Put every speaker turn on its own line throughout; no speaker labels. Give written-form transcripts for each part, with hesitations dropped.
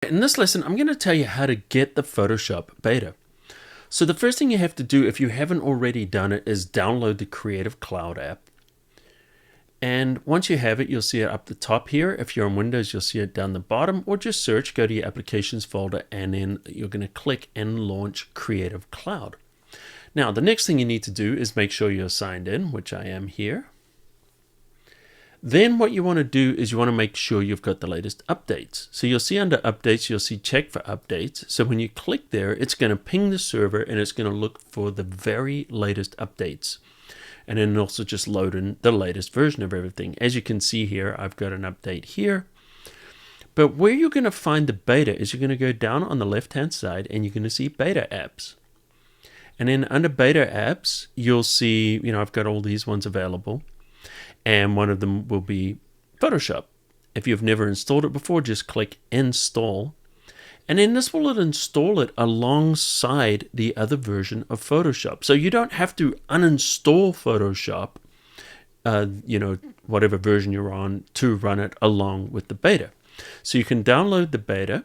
In this lesson, I'm going to tell you how to get the Photoshop beta. So the first thing you have to do, if you haven't already done it, is download the Creative Cloud app. And once you have it, you'll see it up the top here. If you're on Windows, you'll see it down the bottom, or just search, go to your applications folder, and then you're going to click and launch Creative Cloud. Now, the next thing you need to do is make sure you're signed in, which I am here. Then what you want to do is you want to make sure you've got the latest updates. So you'll see under updates, you'll see check for updates. So when you click there, it's going to ping the server and it's going to look for the very latest updates. And then also just load in the latest version of everything. As you can see here, I've got an update here. But where you're going to find the beta is you're going to go down on the left-hand side and you're going to see beta apps. And then under beta apps, you'll see, I've got all these ones available. And one of them will be Photoshop. If you've never installed it before, just click install. And then this will install it alongside the other version of Photoshop. So you don't have to uninstall Photoshop, whatever version you're on, to run it along with the beta. So you can download the beta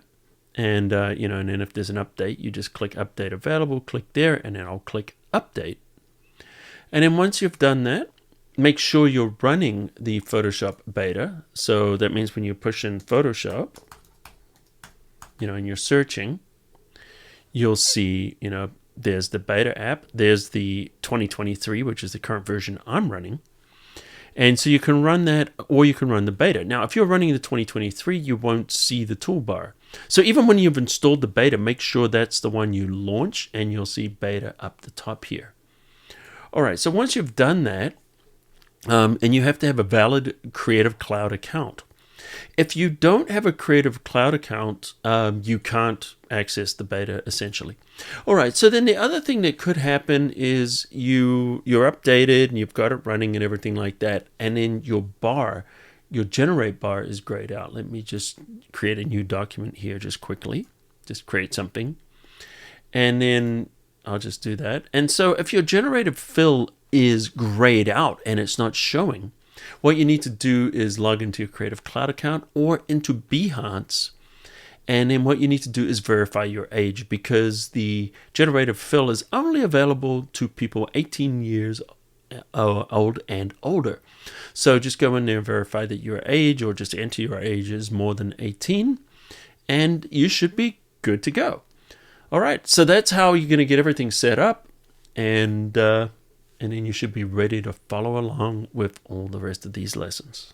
and, and then if there's an update, you just click update available, click there, and then I'll click update. And then once you've done that, make sure you're running the Photoshop beta. So that means when you push in Photoshop, and you're searching, you'll see, there's the beta app. There's the 2023, which is the current version I'm running. And so you can run that, or you can run the beta. Now, if you're running the 2023, you won't see the toolbar. So even when you've installed the beta, make sure that's the one you launch, and you'll see beta up the top here. All right, so once you've done that, and you have to have a valid Creative Cloud account. If you don't have a Creative Cloud account, you can't access the beta, essentially. All right, so then the other thing that could happen is you're updated and you've got it running and everything like that, and then your generate bar is grayed out. Let me just create a new document here just quickly. Just create something. And then I'll just do that. And so if your generative fill is grayed out and it's not showing, what you need to do is log into your Creative Cloud account or into Behance. And then what you need to do is verify your age, because the generative fill is only available to people 18 years old and older. So just go in there and verify that your age, or just enter your age is more than 18, and you should be good to go. All right, so that's how you're going to get everything set up, and then you should be ready to follow along with all the rest of these lessons.